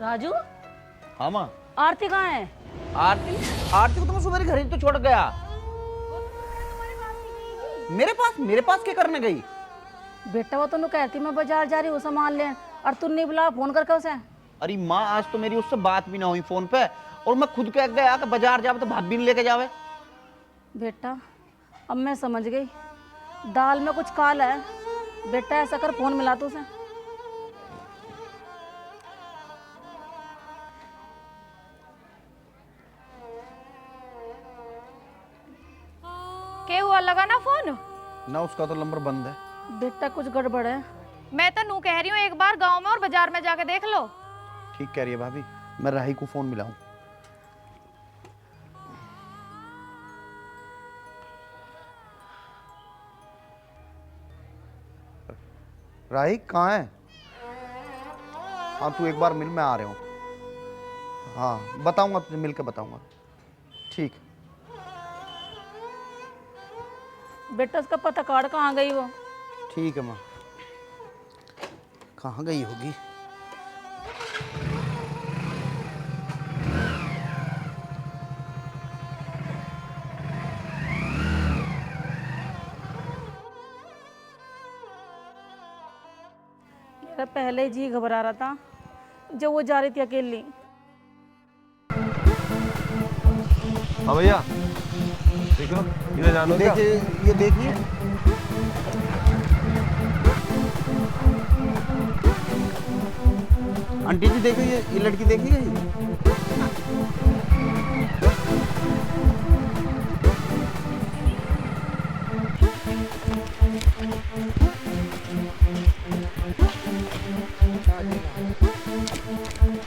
राजू, हाँ माँ। आरती कहाँ है? आरती आरती को तो मैं सुबह घर ही तो छोड़ गया। मेरे पास क्या करने गई? बेटा वो तो कहती मैं बाजार जा रही हूँ सामान लेने, और तू नहीं बुला फोन करके उसे। अरे माँ, आज तो मेरी उससे बात भी ना हुई फोन पे, और मैं खुद कह गया कि बाजार जावे तो भाभी नहीं लेके जावे। बेटा अब मैं समझ गई, दाल में कुछ काला है। बेटा ऐसा कर, फोन मिला तू उसे। क्या हुआ, लगा ना फोन? ना, उसका तो नंबर बंद है। बेटा कुछ गड़बड़ है। मैं तो नू कह रही हूँ, एक बार गांव में और बाजार में जाके देख लो। ठीक कह रही है भाभी, मैं राही को फोन मिलाऊं। राही कहाँ है? हाँ तू एक बार मिल, मैं आ रहा हूँ। हाँ बताऊंगा तुझे, मिल के बताऊंगा। ठीक। बेटा उसका पता कार्ड कहाँ गई वो? ठीक है माँ। कहाँ गई होगी? मेरा पहले ही जी घबरा रहा था जब वो जा रही थी अकेली। हाँ भैया, देखो इधर जानो क्या? देखिए, ये देखिए। आंटी जी देखिए, ये लड़की देखी गई।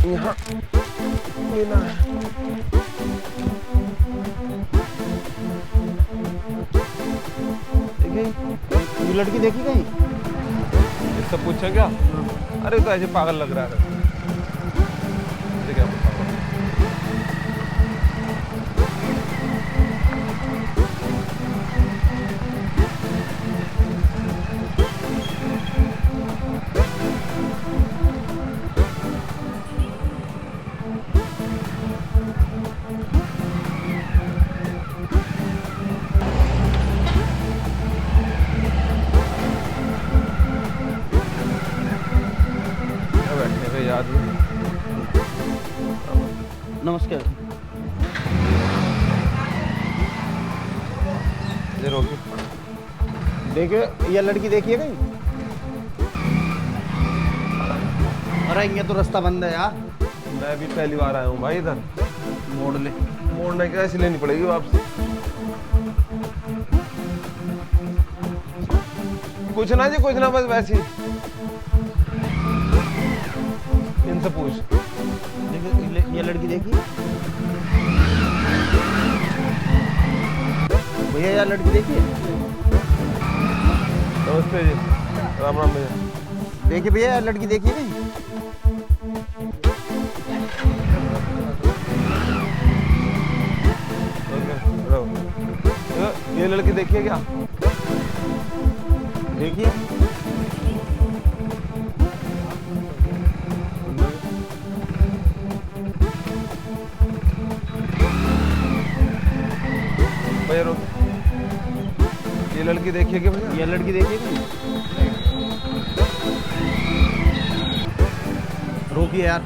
यहाँ ये ना है। देखिए, ये लड़की देखी गई। इससे पूछा क्या? अरे तो ऐसे पागल लग रहा है। इसे क्या बताऊं? क्या बैठने पे याद नहीं। नमस्कार। ये रोकी। देखिए, ये लड़की देखिए गई। अरे ये तो रास्ता बंद है यार। मैं भी पहली बार आया हूँ भाई इधर। मोड़ ले। मोड़ने क्या, ऐसी लेनी पड़ेगी वापसी। कुछ ना जी, कुछ ना, बस वैसे ही। इनसे पूछ। देखिए, ये लड़की देखी भैया, ये लड़की देखिए। नमस्ते जी, राम राम भैया। देखिए भैया, ये लड़की देखिए नहीं। ओके, रहो। ये लड़की देखिए क्या? देखिए। भैया रो। ये लड़की देखिए क्या भैया? ये लड़की देखिए नहीं। रोकिए यार,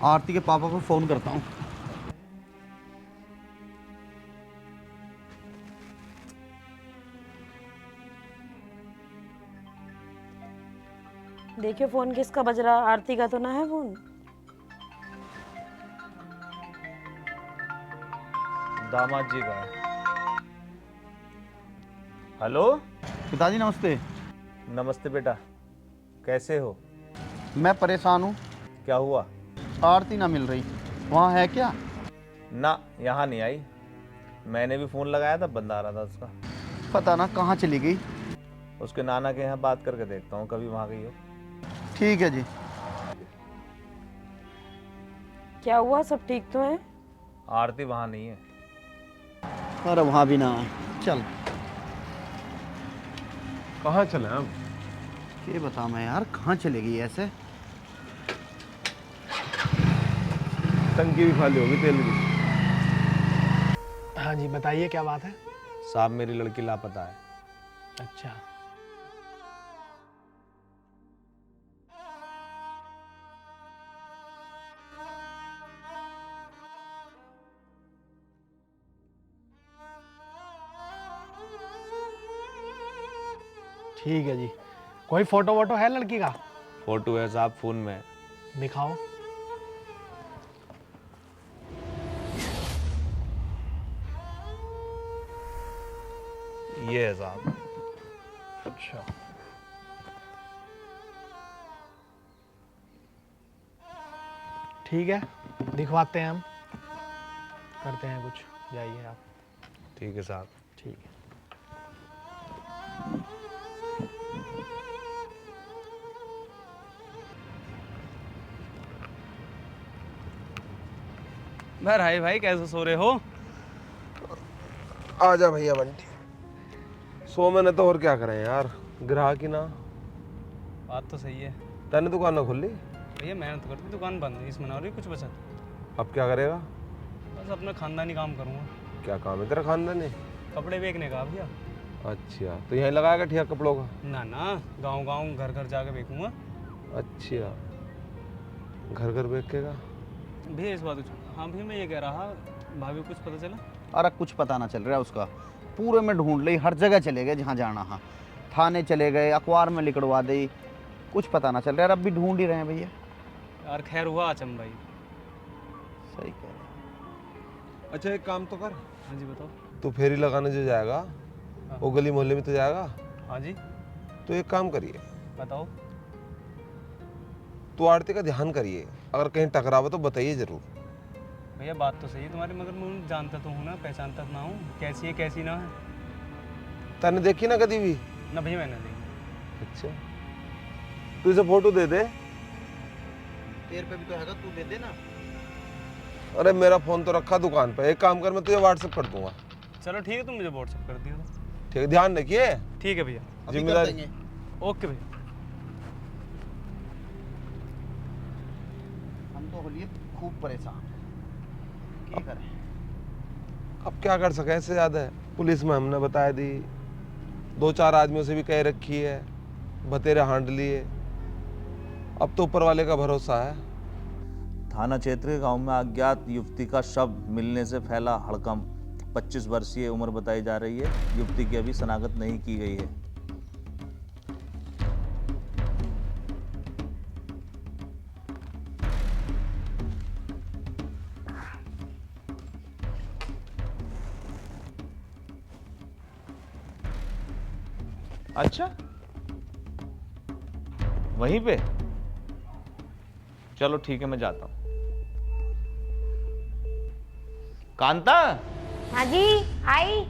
आरती के पापा को फोन करता हूँ। देखिए फोन किसका बज रहा, आरती का तो ना है फोन। दामाद जी का है। हेलो। पिताजी नमस्ते। नमस्ते बेटा, कैसे हो? मैं परेशान हूँ। क्या हुआ? आरती ना मिल रही, वहाँ है क्या? ना, यहाँ नहीं आई। मैंने भी फ़ोन लगाया था, बंद आ रहा था उसका। पता ना कहाँ चली गई। उसके नाना के यहाँ बात करके देखता हूँ, कभी वहाँ गई हो। ठीक है जी। क्या हुआ, सब ठीक तो है? आरती वहाँ नहीं है। अरे वहाँ भी ना, चल। कहाँ चले हम? ये बता मैं यार, कहाँ चली गई ऐसे? टंकी भी खाली होगी तेल की। हाँ जी, बताइए क्या बात है। साहब मेरी लड़की लापता है। अच्छा, ठीक है जी। कोई फोटो वोटो है लड़की का? फोटो है साहब फोन में। दिखाओ। ये है साहब। अच्छा, ठीक है, दिखवाते हैं हम, करते हैं कुछ। जाइए आप। ठीक है साहब। ठीक है। भाई भाई कैसे सो रहे हो? आ जा भैया बंटी। सो मैंने तो और क्या करें यार, ग्राहक ही ना। बात तो सही है तैने दुकान ना खोली? भैया, मेहनत करती दुकान बंद है, इसमें ना हो रही कुछ बचत। अब क्या करेगा? बस अपना खानदानी काम करूँगा। क्या काम है तेरा खानदानी? कपड़े बेचने का भैया। अच्छा, तो यहीं लगाएगा ठिया कपड़ों का? ना ना, गांव गांव घर घर जाके बेचूंगा। अच्छा, घर घर बेचेगा? भैया इस बात को, हाँ भैया मैं ये कह रहा, भाभी को कुछ पता चला? अरे कुछ पता ना चल रहा है उसका। पूरे में ढूंढ ली, हर जगह चले गए जहाँ जाना। हाँ, थाने चले गए, अखबार में लिखवा दी, कुछ पता ना चल रहा है। अब भी ढूंढ ही रहे हैं भैया। यार खैर हुआ आचम भाई। सही कह रहे हैं। अच्छा एक काम तो कर, हाँ जी बताओ। तू फेरी लगाने जो जाएगा वो गली मोहल्ले में तो जाएगा, हाँ जी तो एक काम करिए, बताओ। तू आरती का ध्यान करिए, अगर कहीं टकरावा तो बताइए जरूर। भैया बात तो सही है तुम्हारी, मगर मैं उन्हें जानता तो हूँ ना, पहचानता तो ना हूँ, कैसी है कैसी ना है। तैने देखी ना कभी भी? ना भैया मैंने देखी। अच्छा, तू इसे फोटो दे दे। तेरे पे भी तो हैगा, तू दे दे ना। अरे मेरा फोन तो रखा दुकान पे, एक काम कर मैं तुझे व्हाट्सएप कर दूंगा। चलो ठीक है, तुम मुझे व्हाट्सएप कर दियो। ठीक है, ध्यान रखिए। ठीक है भैया। अभी कर जिम्मेदारी। देंगे। ओके भैया। हम तो होलिए खूब परेशान, क्या करें। अब क्या कर सके, इससे ज्यादा है। पुलिस में हमने बताया दी, 2-4 आदमियों से भी कह रखी है, बतेरे हांड लिए। अब तो ऊपर वाले का भरोसा है। थाना क्षेत्र के गांव में अज्ञात युवती का शव मिलने से फैला हड़कंप। 25 वर्षीय उम्र बताई जा रही है। युवती की अभी शनाख्त नहीं की गई है। अच्छा, वहीं पे? चलो ठीक है, मैं जाता हूं। कांता, हाँ जी आई।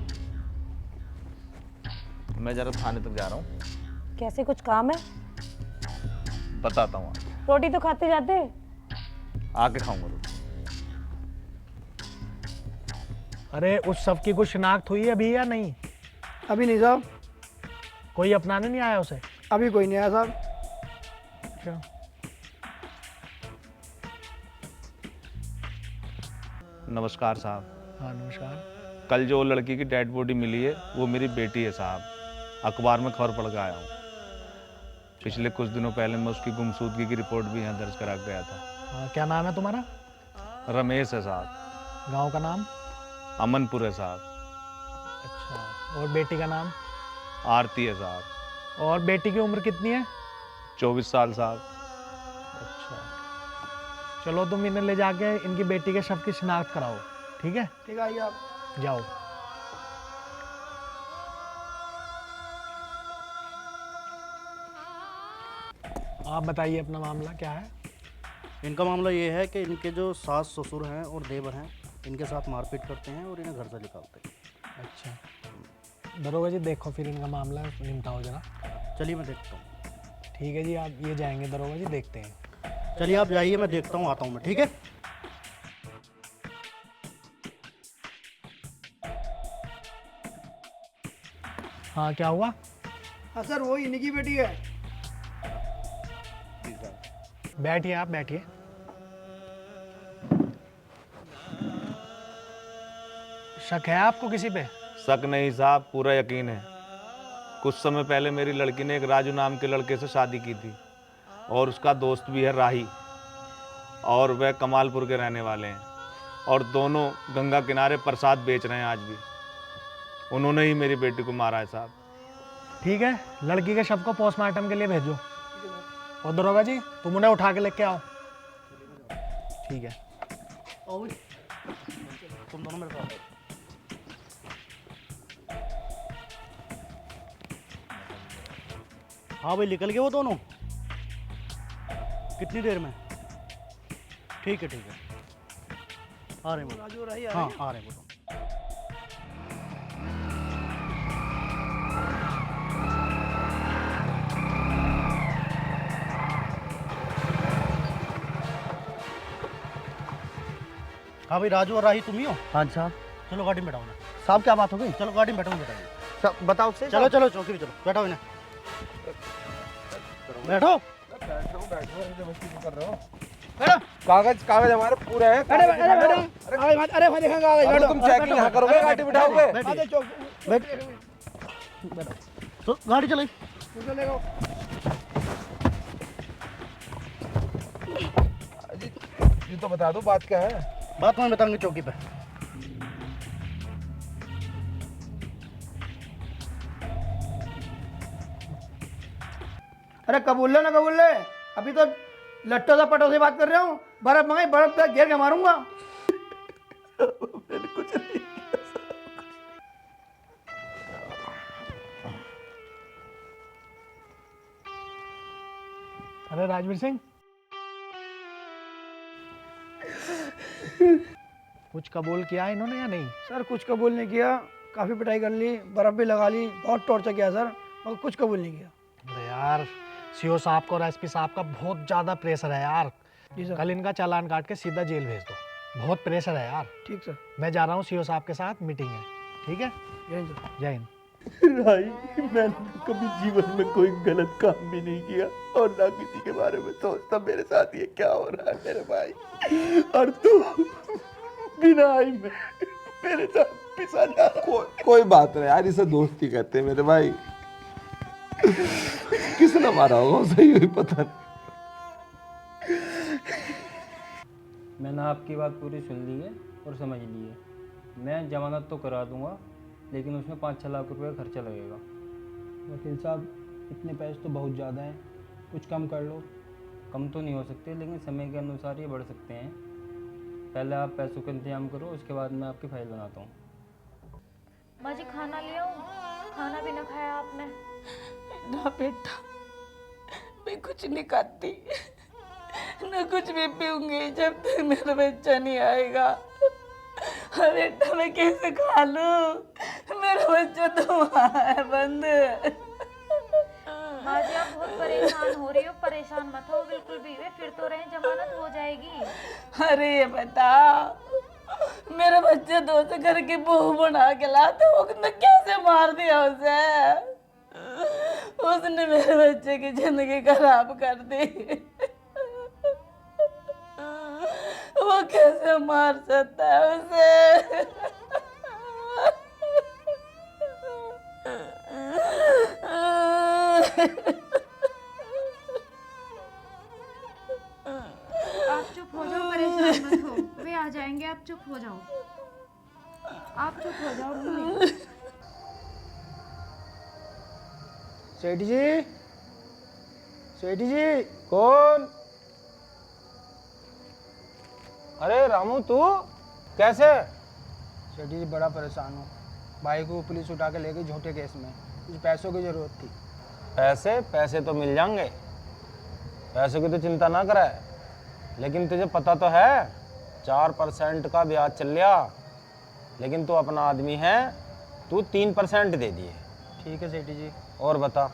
मैं जरा थाने तक जा रहा हूँ, कैसे, कुछ काम है? बताता हूँ आपको। रोटी तो खाते जाते। आके खाऊंगा रोटी। अरे उस सब की कुछ शिनाख्त हुई है अभी या नहीं? अभी नहीं साहब, कोई अपनाने नहीं आया उसे? अभी कोई नहीं आया साहब। अच्छा, नमस्कार साहब। हाँ नमस्कार। कल जो लड़की की डेड बॉडी मिली है वो मेरी बेटी है साहब। अखबार में खबर पढ़ के आया हूँ। पिछले कुछ दिनों पहले मैं उसकी गुमशुदगी की रिपोर्ट भी यहाँ दर्ज करा गया था। हाँ, क्या नाम है तुम्हारा? रमेश है साहब। गांव का नाम? अमनपुर है साहब। अच्छा, और बेटी का नाम? आरती है साहब। और बेटी की उम्र कितनी है? 24 साल साहब। अच्छा, चलो तुम इन्हें ले जाके इनकी बेटी के शव की शिनाख्त कराओ, ठीक है? ठीक है, आइए आप। जाओ। आप बताइए अपना मामला क्या है? इनका मामला ये है कि इनके जो सास ससुर हैं और देवर हैं, इनके साथ मारपीट करते हैं और इन्हें घर से निकालते हैं। अच्छा, दरोगा जी देखो फिर इनका मामला निपटाओ जरा। चलिए मैं देखता हूँ। ठीक है जी, आप ये जाएंगे दरोगा जी, देखते हैं। चलिए आप जाइए, मैं देखता हूँ, आता हूँ मैं, ठीक है? हाँ, क्या हुआ? हाँ सर, वो इन्हीं की बेटी है। बैठिए, आप बैठिए। शक है आपको किसी पे? शक नहीं साहब, पूरा यकीन है। कुछ समय पहले मेरी लड़की ने एक राजू नाम के लड़के से शादी की थी और उसका दोस्त भी है राही, और वह कमालपुर के रहने वाले हैं और दोनों गंगा किनारे प्रसाद बेच रहे हैं आज भी। उन्होंने ही मेरी बेटी को मारा है साहब। ठीक है, लड़की के शव को पोस्टमार्टम के लिए भेजो। और दरोगा जी, तुम उन्हें उठा के लेके आओ। ठीक है। तुम दोनों मेरे साथ आओ। हाँ भाई, निकल गए वो दोनों? कितनी देर में? ठीक है ठीक है, आ रहे हैं वो। राजू राही हाँ आ रहे हैं वो दोनों। हाँ भाई, राजू और राही तुम ही हो? हाँ जी साहब। चलो गाड़ी में बैठाओ ना। साहब क्या बात हो गई? चलो गाड़ी में बैठो, बैठाइए। साहब बताओ से। चलो चलो चौकी पे चलो, बैठो इन्हें। बैठो कागज कागज हमारे पूरे हैं। अरे भाई देखा कागज, अरे बैठो। तुम चेकिंग यहाँ करोगे, गाड़ी बिठाओगे? बैठिए। बैठो तो गाड़ी चलाई। ये तो बता दो बात क्या है। बात मैं बताऊंगी चौकी पे। अरे कबूल ले ना कबूल ले, अभी तो लट्टो सा पटो से बात कर रहा हूँ। बर्फ मंगाई, बर्फ पे घेर के मारूंगा। अरे राजवीर सिंह, कुछ कबूल किया इन्होंने या नहीं? सर कुछ कबूल नहीं किया, काफ़ी पिटाई कर ली, बर्फ भी लगा ली, बहुत टॉर्चर किया सर, मगर कुछ कबूल नहीं किया। अरे यार, सीओ साहब का और एसपी साहब का बहुत ज़्यादा प्रेशर है यार। जी सर। कल इनका चालान काट के सीधा जेल भेज दो, बहुत प्रेशर है यार। ठीक सर। मैं जा रहा हूँ, सीओ साहब के साथ मीटिंग है। ठीक है, जय हिंद सर। जय हिंद। राही, मैंने कभी जीवन में कोई गलत काम भी नहीं किया और ना किसी के बारे में सोचता। मेरे साथ ये क्या हो रहा है मेरे भाई, और तू बिना आई में मेरे साथ पिसा जा रहा। कोई बात नहीं यार, इसे दोस्ती कहते हैं मेरे भाई। किसने मारा होगा सही हुई पता नहीं। मैंने आपकी बात पूरी सुन ली है और समझ ली है। मैं जमानत तो करा दूंगा, लेकिन उसमें 5-6 लाख रुपए का खर्चा लगेगा। वकील साहब, इतने पैसे तो बहुत ज़्यादा हैं, कुछ कम कर लो। कम तो नहीं हो सकते, लेकिन समय के अनुसार ये बढ़ सकते हैं। पहले आप पैसों का इंतजाम करो, उसके बाद मैं आपकी फाइल बनाता हूँ। माँ जी खाना ले आऊं? खाना भी ना खाया आपने। ना बेटा, मैं कुछ नहीं खाती, ना कुछ भी पीऊंगी जब तक मेरा बच्चा नहीं आएगा। बेटा मैं कैसे खा लूं? मेरा बच्चा तो वहाँ है बंद। माँ जी आप बहुत परेशान हो रही हो, परेशान मत हो बिल्कुल भी। वे फिर तो रहे, जमानत हो जाएगी। अरे ये बता, मेरा बच्चा दो से घर की बहू बना के लाते, उसने कैसे मार दिया उसे? उसने मेरे बच्चे की जिंदगी खराब कर दी। वो कैसे मार सकता है उसे? आप चुप हो जाओ, परेशान मत हो। वे आ जाएंगे, आप चुप हो जाओ। आप चुप हो जाओ मम्मी। सेठी जी, सेठी जी। कौन? अरे रामू, तू कैसे? सेठी जी बड़ा परेशान हूँ, भाई को पुलिस उठा के ले गई झूठे केस में, कुछ पैसों की ज़रूरत थी। पैसे तो मिल जाएंगे, पैसों की तो चिंता ना करे। लेकिन तुझे पता तो है 4% का ब्याज चल रहा, लेकिन तू अपना आदमी है, तू 3% दे दिए। ठीक है सेठी जी। और बता।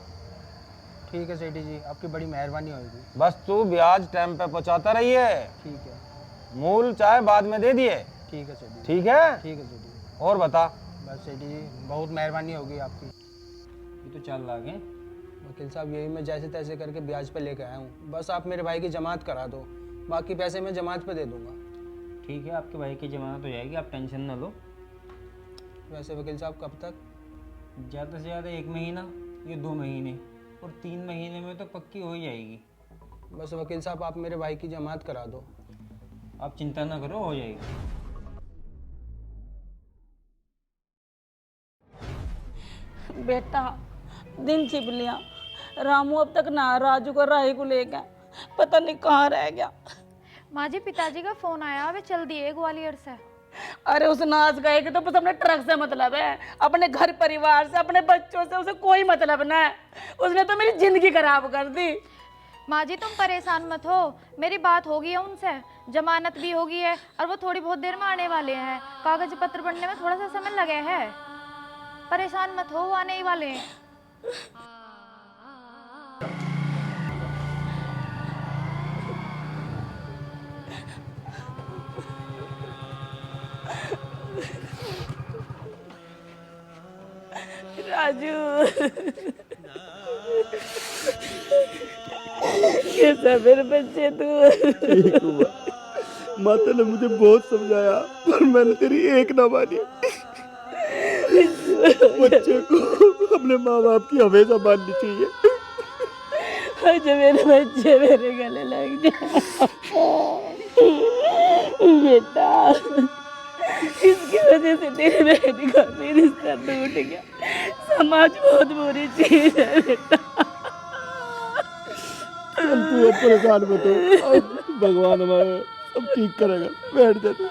ठीक है सेठी जी, आपकी बड़ी मेहरबानी होगी। बस तू ब्याज टाइम पे पहुंचाता रहिए, ठीक है। मूल चाहे बाद में दे दिए। ठीक है सेठी जी। ठीक है? ठीक है सेठी जी। और बता। बस सेठी जी, बहुत मेहरबानी होगी आपकी। ये तो 4 लाख हैं। वकील साहब, यही मैं जैसे तैसे करके ब्याज पे लेके आया हूँ, बस आप मेरे भाई की जमानत करा दो, बाकी पैसे मैं जमानत पे दे दूंगा। ठीक है, आपके भाई की जमानत हो जाएगी, आप टेंशन ना लो। वैसे वकील साहब कब तक? ज़्यादा से ज़्यादा 1 महीना या 2 महीने, और 3 महीने में तो पक्की हो ही जाएगी। बस वकील साहब आप मेरे भाई की जमानत करा दो। आप चिंता ना करो, हो जाएगी। बेटा दिन छिप लिया, रामू अब तक ना राजू को राही को ले गया, पता नहीं कहाँ रह गया। माँ जी पिताजी का फोन आया, वे चल दिए ग्वालियर से। अरे उस नाच गए कि तो बस अपने ट्रक से मतलब है, अपने घर परिवार से, अपने बच्चों से उसे कोई मतलब ना है। उसने तो मेरी जिंदगी खराब कर दी। माँ जी तुम परेशान मत हो, मेरी बात होगी है उनसे, जमानत भी होगी है, और वो थोड़ी बहुत देर में आने वाले हैं। कागज पत्र बनने में थोड़ा सा समय लगे है, परेशान मत हो, वो आने ही वाले हैं। राजू कैसा मेरे बच्चे तू? ठीक हुआ, माता ने मुझे बहुत समझाया पर मैंने तेरी एक ना मानी। बच्चे को अपने माँ बाप की हमेशा माननी चाहिए। आज मेरे बच्चे मेरे गले लग जाए बेटा, इसकी वजह से तेरी बहन का भी रिश्ता टूट गया। समाज बहुत बुरी चीज है बेटा। चल तू अब परेशान मत हो, अब भगवान हमारा सब ठीक करेगा। बैठ जा तू।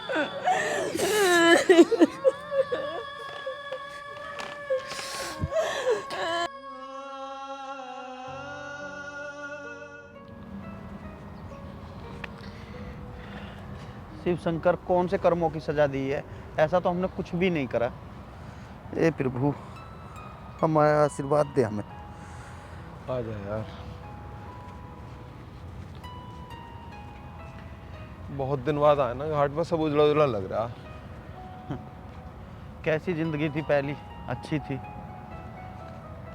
शिव शंकर कौन से कर्मों की सजा दी है? ऐसा तो हमने कुछ भी नहीं करा। ए प्रभु हमारा आशीर्वाद दे हमें। आ जा यार, बहुत दिन बाद आया ना घाट में, सब उजला उजला लग रहा। कैसी जिंदगी थी पहली, अच्छी थी,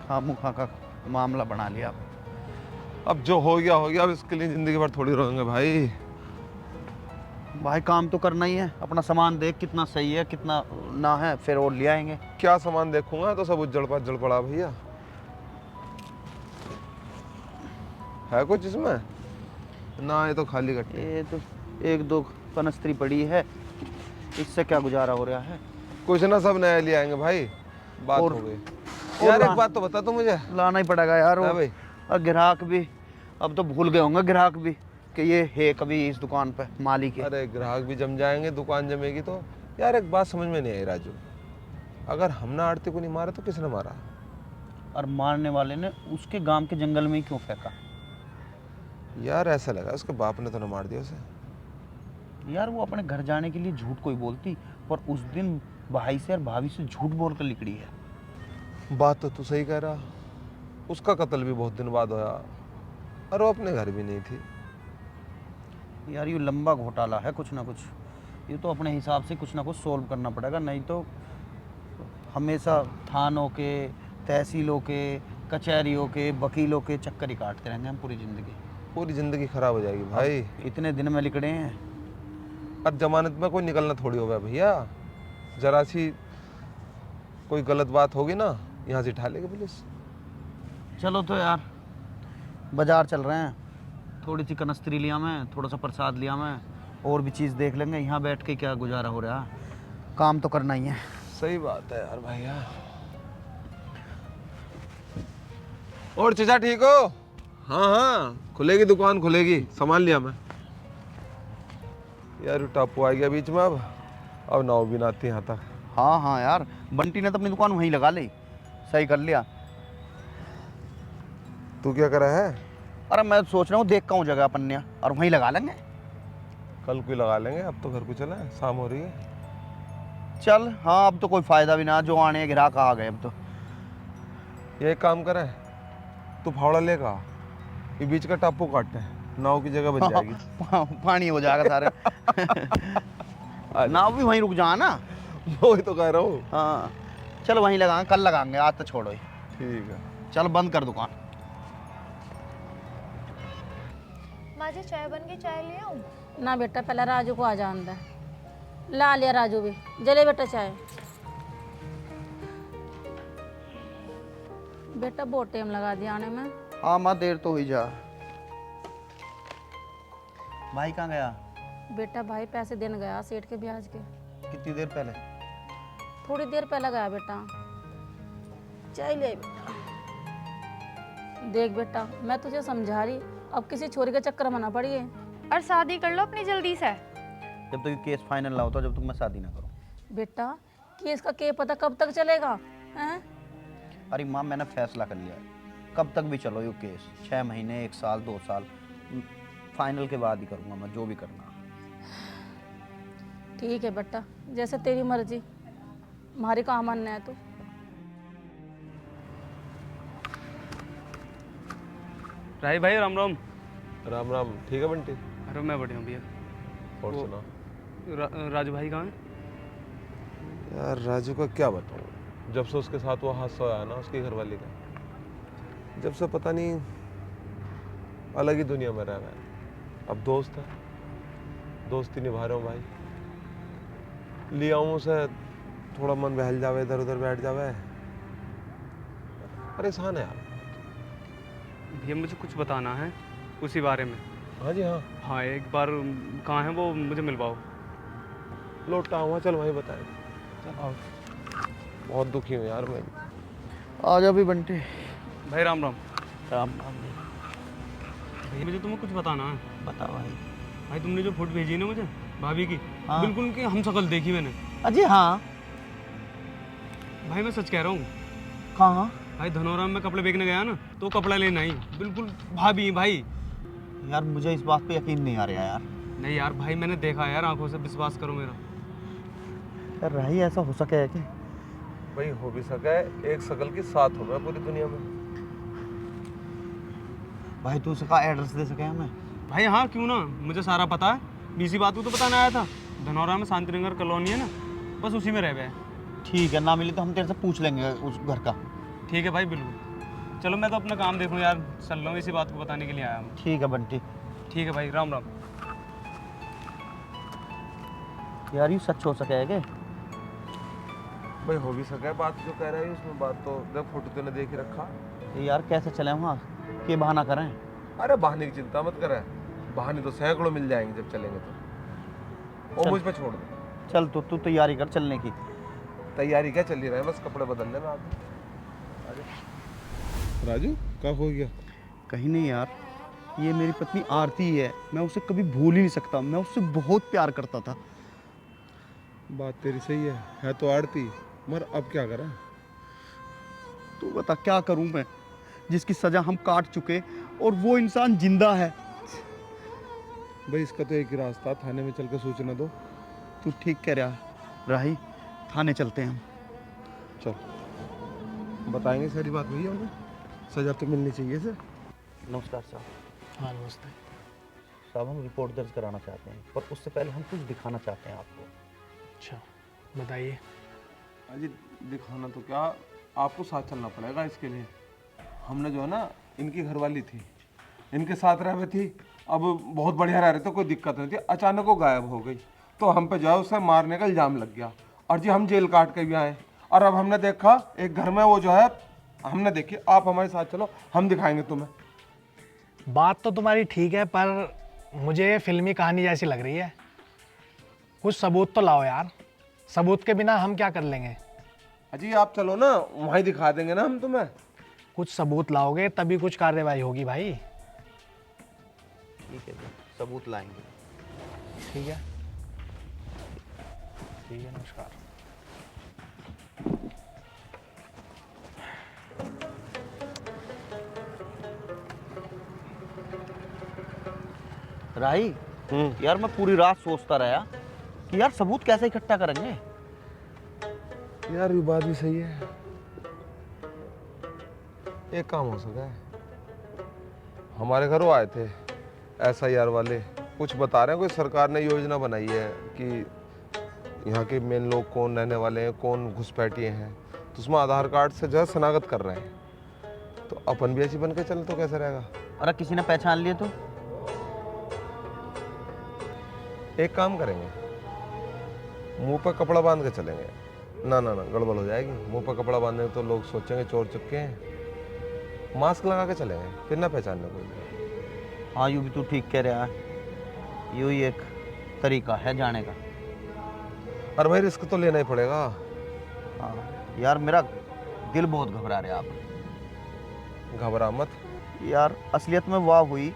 खामुखा का मामला बना लिया। अब जो हो गया, अब इसके लिए जिंदगी भर थोड़ी रोएंगे भाई। भाई काम तो करना ही है, अपना सामान देख कितना सही है कितना ना है, फिर और ले आएंगे। क्या सामान देखूंगा, तो सब उज्जड़ पाज्जड़ पड़ा भैया। है कुछ इसमें? ना, ये तो खाली कट्टे। ये तो 1-2 कनस्त्री पड़ी है, इससे क्या गुजारा हो रहा है? कुछ ना, सब नया ले आएंगे भाई, बात और- हो गई। यार एक बात तो बता तू मुझे। लाना ही पड़ेगा यार। हाँ भाई। और ग्राहक भी अब तो भूल गए होंगे, ग्राहक भी कि ये है कभी इस दुकान पे मालिक है। अरे ग्राहक भी जम जाएंगे, दुकान जमेगी तो। यार एक बात समझ में नहीं आई राजू, अगर हमने आरती को नहीं मारा तो किसने मारा? और मारने वाले ने उसके गांव के जंगल में ही क्यों फेंका? यार ऐसा लगा उसके बाप ने तो ना मार दिया उसे। यार वो अपने घर जाने के लिए झूठ कोई बोलती, पर उस दिन भाई से और भाभी से झूठ बोल कर निकली है। बात तो तू सही कह रहा, उसका कत्ल भी बहुत दिन बाद होया और वो अपने घर भी नहीं थी। यार ये लंबा घोटाला है कुछ ना कुछ, ये तो अपने हिसाब से कुछ ना कुछ सोल्व करना पड़ेगा, नहीं तो हमेशा थानों के, तहसीलों के, कचहरियों के, वकीलों के चक्कर ही काटते रहेंगे हम पूरी ज़िंदगी। पूरी ज़िंदगी खराब हो जाएगी भाई। इतने दिन में लिखड़े हैं। अब जमानत में कोई निकलना थोड़ी होगा भैया, जरा सी कोई गलत बात होगी ना, यहाँ से उठा लेगी पुलिस। चलो तो यार बाजार चल रहे हैं, थोड़ी सी कनस्त्री लिया मैं, थोड़ा सा प्रसाद लिया मैं, और भी चीज़ देख लेंगे। यहाँ बैठ के क्या गुजारा हो रहा है, काम तो करना ही है। सही बात है यार भैया। और चचा ठीक हो? हाँ हाँ, खुलेगी दुकान, खुलेगी, सामान लिया मैं। यार टापू आ गया बीच में, अब नाव भी ना आती यहाँ तक। हाँ हाँ यार, बंटी ने तो अपनी दुकान वहीं लगा ली, सही कर लिया। तू क्या कर रहा है? अरे मैं सोच रहा हूँ देख का हूँ जगह अपन ने, और वहीं लगा लेंगे। कल को लगा लेंगे, अब तो घर को चला है, शाम हो रही है। चल हाँ, अब तो कोई फायदा भी ना, जो आने ग्राहक आ गए अब तो। ये एक काम करें, तू फावड़ा लेगा, ये बीच का टापू काटते हैं, नाव की जगह बन जाएगी। पानी हो जाएगा सारे। नाव भी वहीं रुक जा ना। वही तो कह रहा हूँ। हाँ चल वहीं लगाएंगे, कल लगाएंगे, आज तो छोड़ो ही। ठीक है, चल बंद कर दुकान। माँ जी चाय बन गई, चाय ले आऊँ? ना बेटा, पहले राजू को आ जा अंदर। ला लिया राजू भी, जले बेटा चाय। बेटा बहुत टाइम लगा दिया आने में। हाँ माँ, देर तो हुई जा। भाई कहाँ गया? बेटा भाई पैसे देने गया सेठ के ब्याज के। कितनी देर पहले? थोड़ी देर पहले गया बेटा। चलिए बेटा, देख बेटा मैं तुझे समझा रही, अब किसी छोरी के चक्कर में ना पड़िए। और शादी कर लो अपनी जल्दी से। जब तक ये केस फाइनल ना होता, जब तक मैं शादी ना करूँ। बेटा केस का के पता कब तक चलेगा हैं? अरे माँ, मैंने फैसला कर लिया है, कब तक भी चलो ये केस, 6 महीने, 1 साल, 2 साल, फाइनल के बाद ही करूँगा मैं जो भी करना। ठीक है बेटा, जैसे तेरी मर्जी, हमारी कहाँ मानना है तो। राही भाई राम राम। राम राम। ठीक है बंटी? अरे मैं बढ़िया भैया। और सुना? राजू भाई कहाँ है? यार राजू का क्या बताऊँ, जब से उसके साथ वो हादसा आया ना उसकी घरवाली का, जब से पता नहीं अलग ही दुनिया में रह रहा है। अब दोस्त है, दोस्ती निभा रहा हूँ भाई। लिया हूँ उसे, थोड़ा मन बहल जावे, इधर उधर बैठ जावे, परेशान है यार। भैया मुझे कुछ बताना है उसी बारे में। हाँ जी हाँ। हाँ एक बार कहाँ है वो, मुझे मिलवाओ। लौटा हुआ, चल वहीं बताए। चल आओ। बहुत दुखी हूँ यार मैं। आ जा भी बंटी। भाई राम राम। राम राम। भैया मुझे तुम्हें कुछ बताना है। बता भाई। भाई तुमने जो फोटो भेजी है ना मुझे भाभी की, हाँ। बिल्कुल उनकी हम शक्ल देखी मैंने। अजी हाँ। भाई मैं सच कह रहा हूँ। कहाँ? भाई धनौरा में कपड़े बेचने गया ना, तो कपड़ा लेना ही बिल्कुल भाभी है भाई। यार मुझे इस बात पे यकीन नहीं आ रहा यार। नहीं यार भाई मैंने देखा यार, आंखों से विश्वास करो मेरा। यार राही, ऐसा हो सके है कि? भाई हो भी सका है, एक शकल की 7 हो गए पूरी दुनिया में। भाई तू उसका एड्रेस दे सके हमें? भाई हाँ क्यों ना, मुझे सारा पता है। बीसी बात को तो बताने आया था। धनौरा में शांतिनगर कॉलोनी है ना, बस उसी में रह गए। ठीक है, ना मिली तो हम तेरे से पूछ लेंगे उस घर का। ठीक है भाई बिल्कुल। चलो मैं तो अपना काम देखूँ यार, चल रहा हूँ, इसी बात को बताने के लिए आया हूँ। ठीक है बंटी। ठीक है भाई, राम राम। यार ये सच हो सके है कि? भाई हो भी सका है, बात जो कह रहा है उसमें बात तो देख, फोटो तूने देख ही रखा। यार कैसे चले वहाँ, के बहाना करें? अरे बहाने की चिंता मत करे, बहाने तो सैकड़ों मिल जाएंगे जब चलेंगे तो। वो मुझ पे छोड़ दे। चल तो तू तैयारी कर चलने की। तैयारी क्या चल ही रहा है, बस कपड़े बदलने में आगे। राजू कब हो गया? कहीं नहीं यार, ये मेरी पत्नी आरती है, मैं उसे कभी भूल ही नहीं सकता, मैं उससे बहुत प्यार करता था। बात तेरी सही है तो आरती, मगर अब क्या करें? तू बता क्या करूं मैं, जिसकी सजा हम काट चुके और वो इंसान जिंदा है। भाई इसका तो एक ही रास्ता, थाने में चल के सूचना दो। तू ठीक कह रहा राही, थाने चलते हैं हम। चल बताएंगे सारी बात भैया उन्हें, सजा तो मिलनी चाहिए सर। नमस्कार साहब। हाँ नमस्ते। साहब हम रिपोर्ट दर्ज कराना चाहते हैं, पर उससे पहले हम कुछ दिखाना चाहते हैं आपको। अच्छा बताइए। अजी दिखाना तो क्या, आपको साथ चलना पड़ेगा इसके लिए। हमने जो है ना, इनकी घरवाली थी, इनके साथ रह रही थी, अब बहुत बढ़िया रह रहे थे, कोई दिक्कत नहीं थी। अचानक वो गायब हो गई, तो हम पे जो है उसे मारने का इल्ज़ाम लग गया। और जी हम जेल काट के भी आए, और अब हमने देखा एक घर में वो जो है, हमने देखी। आप हमारे साथ चलो, हम दिखाएंगे तुम्हें। बात तो तुम्हारी ठीक है, पर मुझे फिल्मी कहानी जैसी लग रही है। कुछ सबूत तो लाओ यार, सबूत के बिना हम क्या कर लेंगे। अजी आप चलो ना, वहीं दिखा देंगे ना हम तुम्हें। कुछ सबूत लाओगे तभी कुछ कार्रवाई होगी भाई। ठीक है, सबूत लाएंगे। ठीक है ठीक है, नमस्कार। राही यार, मैं पूरी रात सोचता रहा कि यार सबूत कैसे इकट्ठा करेंगे। यार ये बात भी सही है, एक काम हो सका है। हमारे घर वो आए थे SIR वाले, कुछ बता रहे हैं, कोई सरकार ने योजना बनाई है कि यहाँ के मेन लोग कौन रहने वाले हैं, कौन घुसपैठिए हैं, तो उसमें आधार कार्ड से जो है शनाख्त कर रहे हैं। तो अपन भी ऐसी बन के चले तो कैसे रहेगा? अरे किसी ने पहचान लिए तो? एक काम करेंगे, मुंह पर कपड़ा बांध के चलेंगे। ना ना ना, गड़बड़ हो जाएगी। मुंह पर कपड़ा बांधने तो लोग सोचेंगे चोर चुपके हैं। मास्क लगा के चले गए, फिर ना पहचानने कोई। हाँ यूँ भी तू ठीक कह रहा है, यूँ ही एक तरीका है जाने का। और भाई रिस्क तो लेना ही पड़ेगा। हाँ यार मेरा दिल बहुत घबरा रहा है आप। घबरा मत यार असलियत में वाह हुई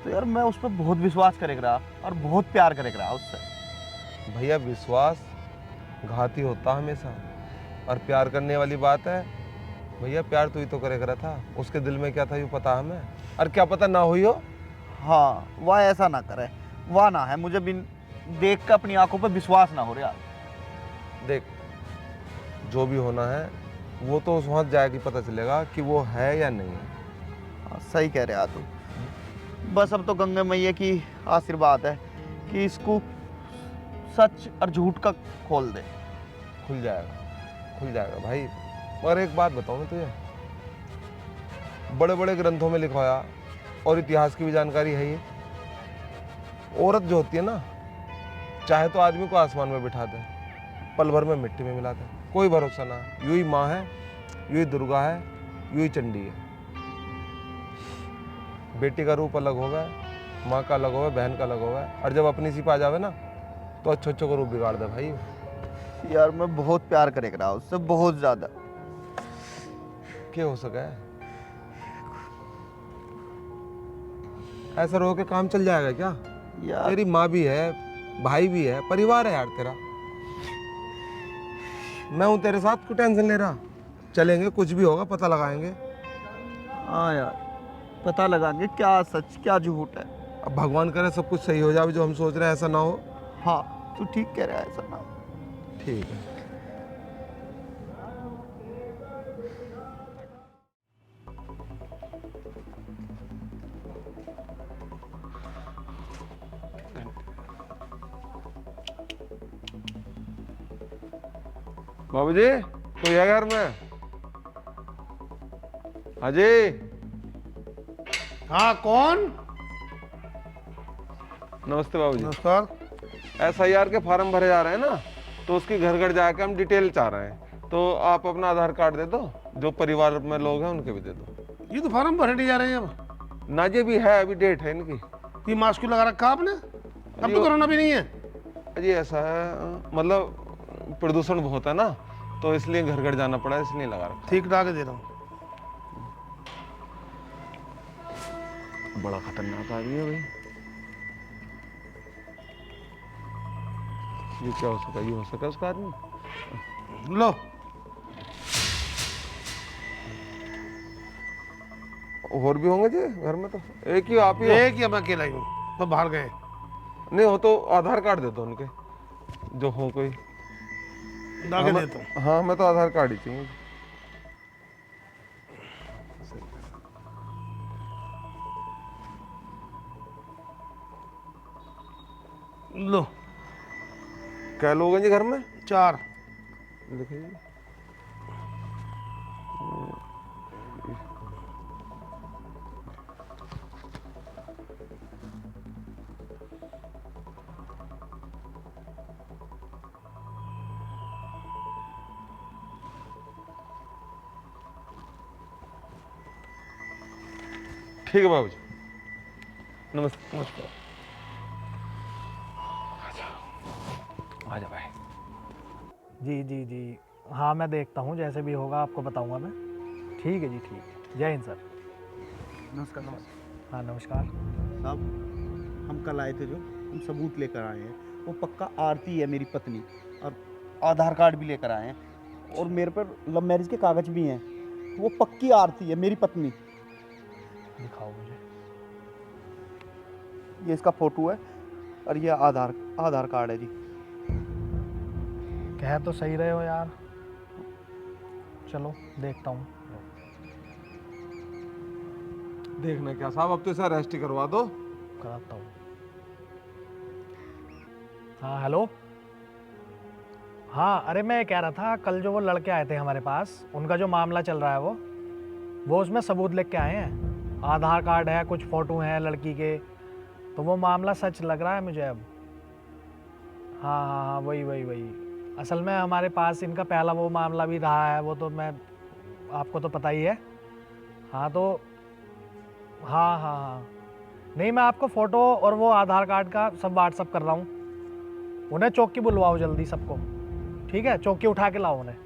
तो यार मैं उस पर बहुत विश्वास करेगा रहा और बहुत प्यार करेगा रहा उससे। भैया, विश्वास घाती होता हमेशा, और प्यार करने वाली बात है भैया, प्यार तू ही तो करे करा था, उसके दिल में क्या था यूँ पता हमें, और क्या पता ना हुई हो। हाँ वाह ऐसा ना करे, वाह ना है, मुझे बिन देख कर अपनी आंखों पर विश्वास ना हो रहा। देख, जो भी होना है वो तो उस वक्त जाएगी पता चलेगा कि वो है या नहीं है। हाँ, सही कह रहे तू। बस अब तो गंगा मैया की आशीर्वाद है कि इसको सच और झूठ का खोल दे। खुल जाएगा भाई। और एक बात बताऊं मैं तुझे, बड़े बड़े ग्रंथों में लिखवाया और इतिहास की भी जानकारी है ये, औरत जो होती है ना, चाहे तो आदमी को आसमान में बिठा दे, पल भर में मिट्टी में मिला दे, कोई भरोसा ना। यूं ही माँ है, यूं ही दुर्गा है, यूं ही चंडी है। बेटी का रूप अलग होगा, माँ का अलग होगा, बहन का अलग होगा, और जब अपनी सी पा जावे ना तो अच्छो का रूप बिगाड़ दे भाई। यार मैं बहुत प्यार करेगा रहा उससे, बहुत ज्यादा। क्या हो सका है? ऐसा रो के काम चल जाएगा क्या यार? तेरी माँ भी है, भाई भी है, परिवार है यार तेरा। मैं हूं तेरे साथ, क्यों टेंशन ले रहा? चलेंगे, कुछ भी होगा पता लगाएंगे। हाँ यार पता लगाएंगे क्या सच क्या झूठ है। अब भगवान करे सब कुछ सही हो जाए, जो हम सोच रहे हैं ऐसा ना हो। हाँ तू ठीक कह रहा है, ऐसा ना हो। ठीक है। बाबूजी, कोई है घर में? हाँ जी। हाँ कौन? नमस्ते बाबूजी। नमस्कार। SIR के फॉर्म भरे जा रहे हैं ना, तो उसकी घर घर जाके हम डिटेल चाह रहे हैं, तो आप अपना आधार कार्ड दे दो, जो परिवार में लोग हैं उनके भी दे दो। ये तो फार्म भरे नहीं जा रहे हैं अब। ना जी भी है, अभी डेट है इनकी। ये मास्क लगा रखा आपने? अब तो कोरोना भी नहीं है। जी ऐसा है, मतलब प्रदूषण बहुत है ना, तो इसलिए घर घर जाना पड़ा, इसलिए लगा रखा। ठीक ला के दे रहा हूँ। बड़ा खतरनाक आदमी है भाई। ये क्या हो सका? ये हो सका उसका आदमी? लो। और भी होंगे जी घर में? तो एक ही आप ही हो? एक ही मैं अकेला ही हूँ, तो बाहर गए। नहीं हो तो आधार कार्ड दे दो उनके, जो हो कोई। लाके देता हूँ। हाँ मैं तो आधार कार्ड ही चाहिए। लो। क्या लोग हैं जी घर में? 4। देखिए ठीक है बाबूजी। नमस्ते। नमस्कार। आजा भाई। जी जी जी, हाँ मैं देखता हूँ, जैसे भी होगा आपको बताऊँगा मैं। ठीक है जी, ठीक है। जय हिंद सर। नमस्कार। नमस्कार। हाँ नमस्कार साहब, हम कल आए थे, जो हम सबूत लेकर आए हैं वो पक्का आरती है मेरी पत्नी, और आधार कार्ड भी लेकर आए हैं, और मेरे पर लव मैरिज के कागज भी हैं। वो पक्की आरती है मेरी पत्नी। दिखाओ मुझे। ये इसका फोटो है और ये आधार कार्ड है जी। कह तो सही रहे हो यार, चलो देखता हूँ। देखना क्या साहब, अब तो इसे अरेस्ट ही करवा दो। कराता हूँ। हाँ हेलो। हाँ अरे मैं कह रहा था, कल जो वो लड़के आए थे हमारे पास, उनका जो मामला चल रहा है वो उसमें सबूत लेके आए हैं। आधार कार्ड है, कुछ फ़ोटो हैं लड़की के, तो वो मामला सच लग रहा है मुझे अब। हाँ हाँ हाँ, वही। असल में हमारे पास इनका पहला वो मामला भी रहा है, वो तो मैं आपको तो पता ही है। हाँ तो हाँ हाँ हाँ नहीं, मैं आपको फ़ोटो और वो आधार कार्ड का सब व्हाट्सअप कर रहा हूँ। उन्हें चौकी बुलवाओ जल्दी सबको, ठीक है? चौकी उठा के लाओ उन्हें।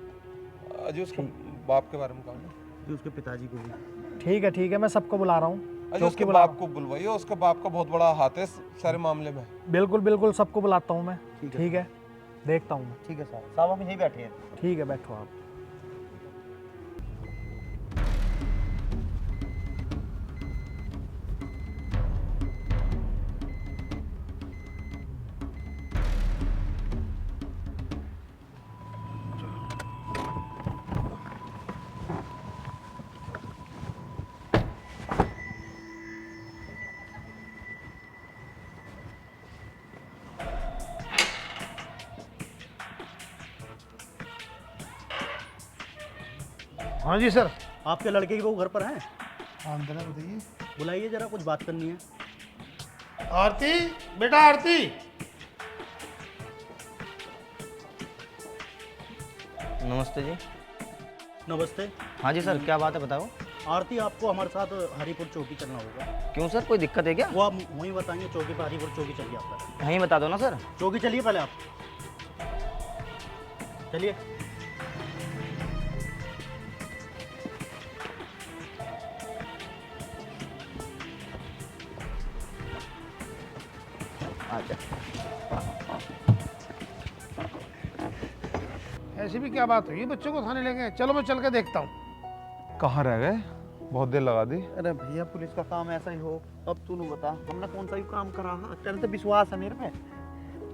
अजय उसके बाप के बारे में कहा ना, जो उसके पिताजी को भी। ठीक है, मैं सबको बुला रहा हूँ। अजय उसके बाप को बुलवाइए, उसके बाप का बहुत बड़ा हाथ है सारे मामले में। बिल्कुल सबको बुलाता हूँ मैं। ठीक है, देखता हूँ मैं। ठीक है साहब, साहब हम यहीं बैठे हैं। ठीक है, बैठो आप। हाँ जी सर। आपके लड़के की बहू घर पर है? हाँ अंदर है, बताइए। बुलाइए जरा, कुछ बात करनी है। आरती, बेटा आरती। नमस्ते जी। नमस्ते। हाँ जी सर, क्या बात है बताओ। आरती, आपको हमारे साथ हरीपुर चौकी चलना होगा। क्यों सर, कोई दिक्कत है क्या? वो आप वहीं बताएंगे, चौकी पर हरीपुर चौकी चलिए आपका। यहीं बता दो ना सर। चौकी चलिए पहले आप, चलिए। अच्छा, ऐसी भी क्या बात हुई, बच्चों को थाने ले गए? चलो मैं चल के देखता हूँ। कहाँ रह गए, बहुत देर लगा दी। अरे भैया, पुलिस का काम ऐसा ही हो। अब तू बता, हमने कौन सा ही काम करा? तेरे तो विश्वास है मेरे में,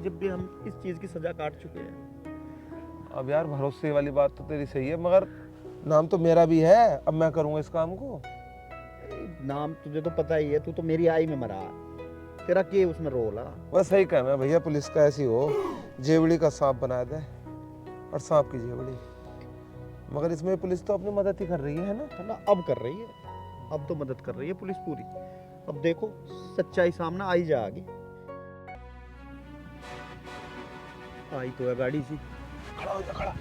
जब भी हम इस चीज की सजा काट चुके हैं। अब यार भरोसे वाली बात तो तेरी सही है, मगर नाम तो मेरा भी है। अब मैं करूँगा इस काम को। नाम तुझे तो पता ही है, तू तो मेरी आई में मरा, तेरा के उसमें रोल है। बस सही कहना है भैया, पुलिस का ऐसी हो, जेवड़ी का सांप बना दे और सांप की जेवड़ी। मगर इसमें पुलिस तो अपनी मदद ही कर रही है ना? अब कर रही है, अब तो मदद कर रही है पुलिस पूरी। अब देखो सच्चाई सामने आई जाएगी। आई तो है गाड़ी सी। खड़ा हो जा, खड़ा।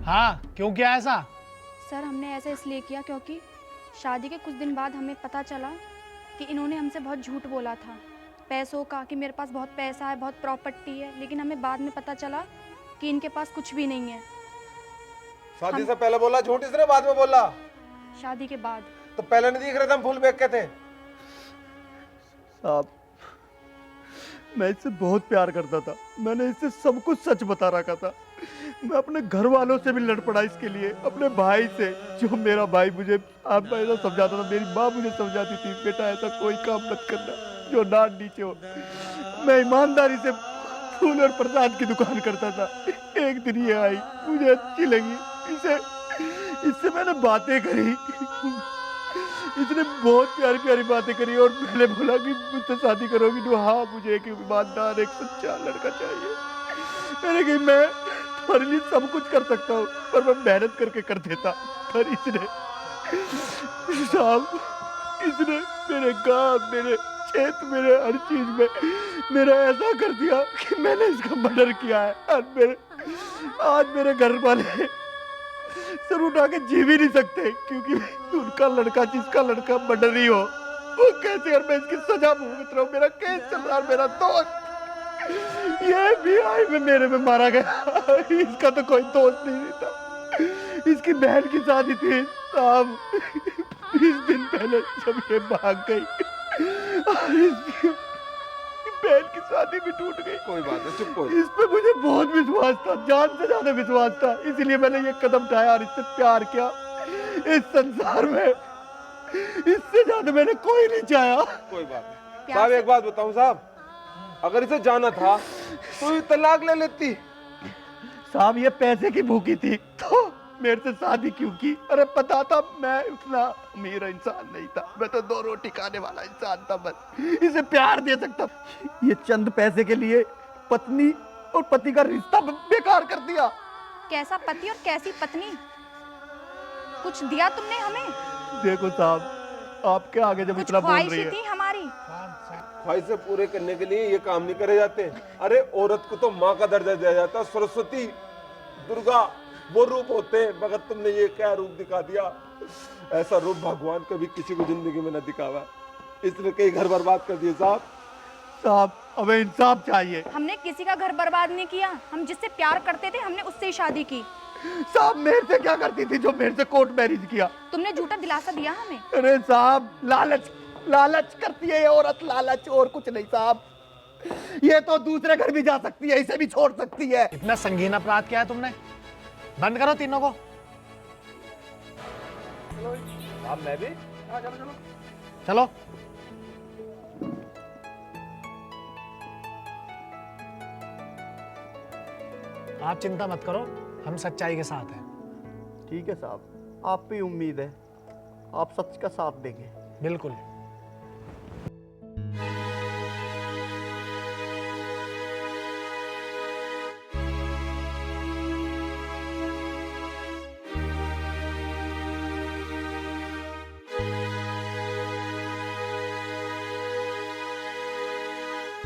हाँ, क्यों किया ऐसा? सर, हमने ऐसा इसलिए किया क्योंकि शादी के कुछ दिन बाद हमें पता चला कि इन्होंने हमसे बहुत झूठ बोला था पैसों का, कि मेरे पास बहुत पैसा है, बहुत प्रॉपर्टी है, लेकिन हमें बाद में पता चला कि इनके पास कुछ भी नहीं है। शादी से पहले बोला झूठ इसने, बाद में बोला? शादी के बाद। तो पहले नहीं दिख रहे थे हम फूल बेच के थे? साहब, मैं इससे बहुत प्यार करता था, मैंने इससे सब कुछ सच बता रखा था। मैं अपने घर वालों से भी लड़ पड़ा इसके लिए, अपने भाई से। जो मेरा भाई मुझे आप ऐसा समझाता था, मेरी माँ मुझे समझाती थी, बेटा ऐसा कोई काम मत करना जो नाक नीचे हो। मैं ईमानदारी से फूल और प्रसाद की दुकान करता था। एक दिन ये आई, मुझे अच्छी लगी, इससे मैंने बातें करी। इसने बहुत प्यारी प्यारी बातें करी और पहले बोला कि मुझसे शादी करोगी तो? हाँ, मुझे एक ईमानदार, एक सच्चा लड़का चाहिए। मैंने कहा मैं तुम्हारे लिए सब कुछ कर सकता हूँ, पर मैं मेहनत करके कर देता। पर इसने साहब, इसने मेरे गाँव, मेरे खेत, मेरे हर चीज में मेरा ऐसा कर दिया कि मैंने इसका मर्डर किया है। आज मेरे घर वाले सर उठा के जी भी नहीं सकते, क्योंकि उनका लड़का, जिसका लड़का मर्डर ही हो, वो कैसे और मैं इसकी सजा भुगत रहा हूँ। मेरा केस चल रहा है, मेरा दोस्त ये भी आई में मेरे में मारा गया। इसका तो कोई दोस्त नहीं था। इसकी बहन की शादी थी साहब, 20 दिन पहले जब ये भाग गई और इसकी बहन की शादी भी टूट गई। कोई बात नहीं, चुप हो। इस पे मुझे बहुत विश्वास था, जान से ज्यादा विश्वास था, इसीलिए मैंने ये कदम उठाया और इससे प्यार किया। इस संसार में इससे ज्यादा मैंने कोई नहीं चाहा। कोई बात नहीं साहब, एक बात बताऊं साहब, अगर इसे जाना था तो ये तलाक ले लेती। साहब, ये पैसे की भूखी थी, तो मेरे से शादी क्यों की? अरे पता था मैं उतना अमीर इंसान नहीं था, मैं तो 2 रोटी खाने वाला इंसान था बस। इसे प्यार दे सकता, ये चंद पैसे के लिए पत्नी और पति का रिश्ता बेकार कर दिया। कैसा पति और कैसी पत्नी? कुछ दिया तुमने हमें? देखो साहब, आपके आगे जब इतना बोल रही है, थी हमारी ख्वाहिशें पूरे करने के लिए ये काम नहीं करे जाते। अरे औरत को तो माँ का दर्जा दिया जाता है, सरस्वती, दुर्गा वो रूप होते हैं, मगर तुमने ये क्या रूप दिखा दिया? ऐसा रूप भगवान कभी किसी को जिंदगी में न दिखावा। इसने कई घर बर्बाद कर दिए साहब। साहब हमें इंसाफ चाहिए। हमने किसी का घर बर्बाद नहीं किया, हम जिससे प्यार करते थे हमने उससे ही शादी की। साहब मेरे से क्या करती थी जो मेरे से कोर्ट मैरिज किया? तुमने झूठा दिलासा दिया हमें। अरे साहब लालच करती है ये औरत, लालच और कुछ नहीं साहब। ये तो दूसरे घर भी जा सकती है, इसे भी छोड़ सकती है। इतना संगीन अपराध किया है तुमने? बंद करो तीनों को। अब मैं भी चलो। आप चिंता मत करो, हम सच्चाई के साथ हैं। ठीक है साहब, आप पे उम्मीद है, आप सच का साथ देंगे। बिल्कुल।